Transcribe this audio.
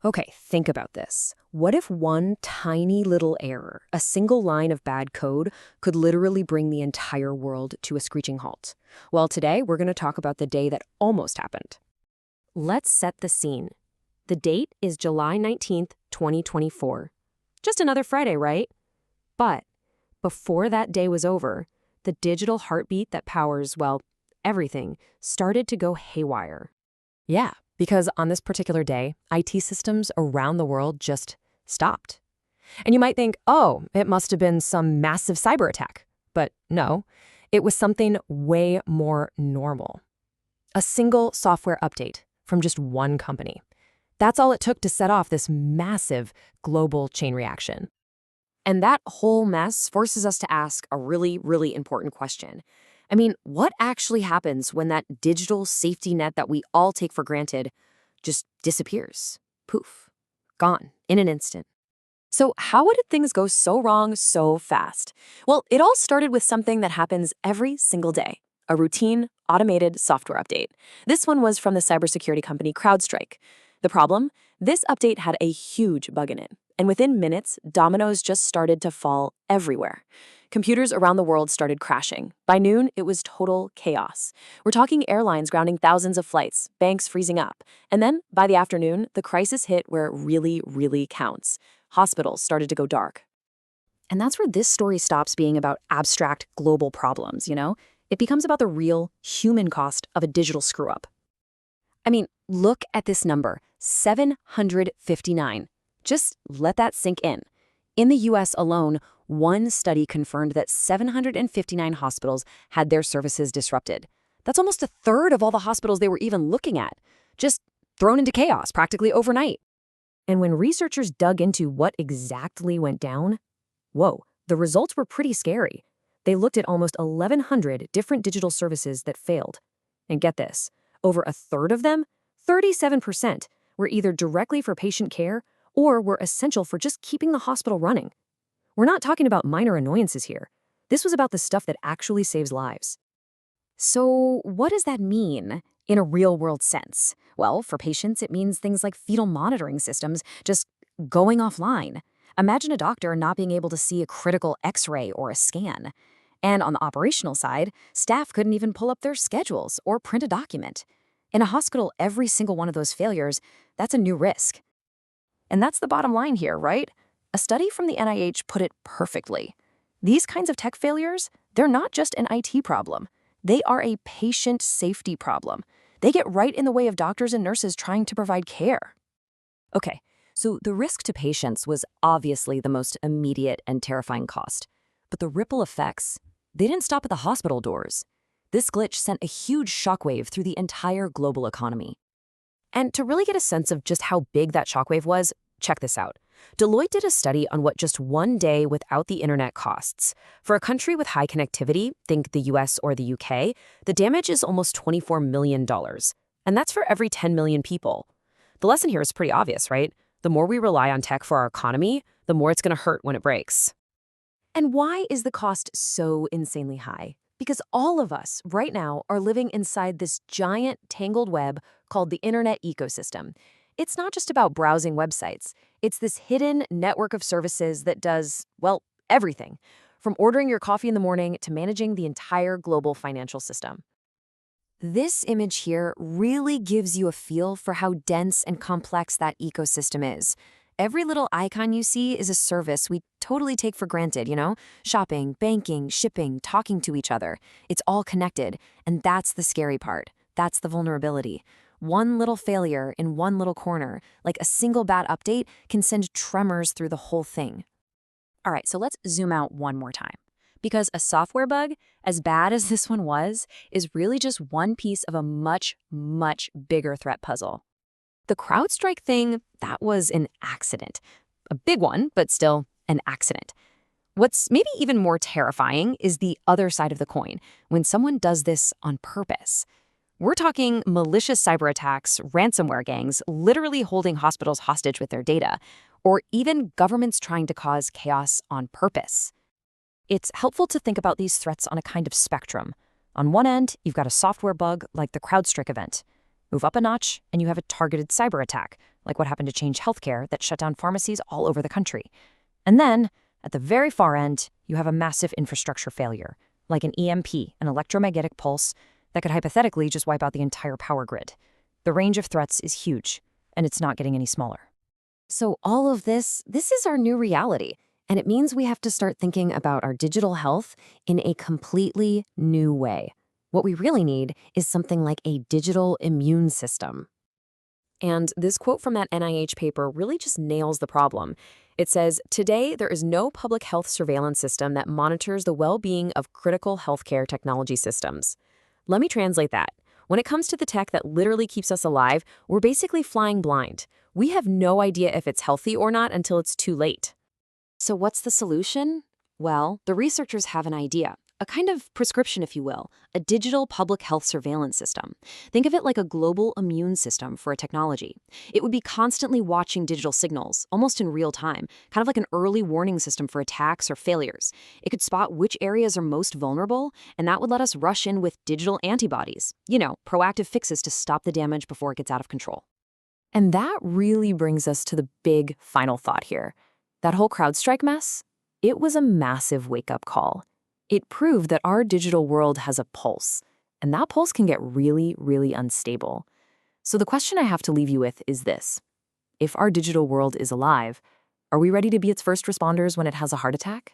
Okay, think about this. What if one tiny little error, a single line of bad code, could literally bring the entire world to a screeching halt? Well, today we're going to talk about the day that almost happened. Let's set the scene. The date is July 19th, 2024. Just another Friday, right? But before that day was over, the digital heartbeat that powers, well, everything, started to go haywire. Yeah, because on this particular day, IT systems around the world just stopped. And you might think, oh, it must have been some massive cyber attack. But no, it was something way more normal. A single software update from just one company. That's all it took to set off this massive global chain reaction. And that whole mess forces us to ask a really, really important question. I mean, what actually happens when that digital safety net that we all take for granted just disappears? Poof, gone in an instant. So how did things go so wrong so fast? Well, it all started with something that happens every single day, a routine, automated software update. This one was from the cybersecurity company CrowdStrike. The problem? This update had a huge bug in it, and within minutes, dominoes just started to fall everywhere. Computers around the world started crashing. By noon, it was total chaos. We're talking airlines grounding thousands of flights, banks freezing up. And then, by the afternoon, the crisis hit where it really, really counts. Hospitals started to go dark. And that's where this story stops being about abstract global problems, you know? It becomes about the real, human cost of a digital screw-up. I mean, look at this number, 759. Just let that sink in. In the US alone, one study confirmed that 759 hospitals had their services disrupted. That's almost a third of all the hospitals they were even looking at, just thrown into chaos practically overnight. And when researchers dug into what exactly went down, whoa, the results were pretty scary. They looked at almost 1,100 different digital services that failed. And get this, over a third of them, 37%, were either directly for patient care or were essential for just keeping the hospital running. We're not talking about minor annoyances here. This was about the stuff that actually saves lives. So what does that mean in a real-world sense? Well, for patients, it means things like fetal monitoring systems just going offline. Imagine a doctor not being able to see a critical X-ray or a scan. And on the operational side, staff couldn't even pull up their schedules or print a document. In a hospital, every single one of those failures, that's a new risk. And that's the bottom line here, right? A study from the NIH put it perfectly. These kinds of tech failures, they're not just an IT problem. They are a patient safety problem. They get right in the way of doctors and nurses trying to provide care. Okay, so the risk to patients was obviously the most immediate and terrifying cost. But the ripple effects, they didn't stop at the hospital doors. This glitch sent a huge shockwave through the entire global economy. And to really get a sense of just how big that shockwave was, check this out. Deloitte did a study on what just one day without the internet costs. For a country with high connectivity, think the US or the UK, the damage is almost $24 million. And that's for every 10 million people. The lesson here is pretty obvious, right? The more we rely on tech for our economy, the more it's going to hurt when it breaks. And why is the cost so insanely high? Because all of us right now are living inside this giant tangled web called the internet ecosystem. It's not just about browsing websites. It's this hidden network of services that does, well, everything, from ordering your coffee in the morning to managing the entire global financial system. This image here really gives you a feel for how dense and complex that ecosystem is. Every little icon you see is a service we totally take for granted, you know? Shopping, banking, shipping, talking to each other. It's all connected, and that's the scary part. That's the vulnerability. One little failure in one little corner, like a single bad update, can send tremors through the whole thing. All right, so let's zoom out one more time. Because a software bug, as bad as this one was, is really just one piece of a much, much bigger threat puzzle. The CrowdStrike thing, that was an accident. A big one, but still an accident. What's maybe even more terrifying is the other side of the coin, when someone does this on purpose. We're talking malicious cyber attacks, ransomware gangs literally holding hospitals hostage with their data, or even governments trying to cause chaos on purpose. It's helpful to think about these threats on a kind of spectrum. On one end, you've got a software bug like the CrowdStrike event. Move up a notch, and you have a targeted cyber attack, like what happened to Change Healthcare that shut down pharmacies all over the country. And then, at the very far end, you have a massive infrastructure failure, like an EMP, an electromagnetic pulse, that could hypothetically just wipe out the entire power grid. The range of threats is huge, and it's not getting any smaller. So all of this is our new reality, and it means we have to start thinking about our digital health in a completely new way. What we really need is something like a digital immune system. And this quote from that NIH paper really just nails the problem. It says, "Today, there is no public health surveillance system that monitors the well-being of critical healthcare technology systems." Let me translate that. When it comes to the tech that literally keeps us alive, we're basically flying blind. We have no idea if it's healthy or not until it's too late. So what's the solution? Well, the researchers have an idea. A kind of prescription, if you will, a digital public health surveillance system. Think of it like a global immune system for a technology. It would be constantly watching digital signals, almost in real time, kind of like an early warning system for attacks or failures. It could spot which areas are most vulnerable, and that would let us rush in with digital antibodies. Proactive fixes to stop the damage before it gets out of control. And that really brings us to the big final thought here. That whole CrowdStrike mess, it was a massive wake-up call. It proved that our digital world has a pulse, and that pulse can get really, really unstable. So the question I have to leave you with is this. If our digital world is alive, are we ready to be its first responders when it has a heart attack?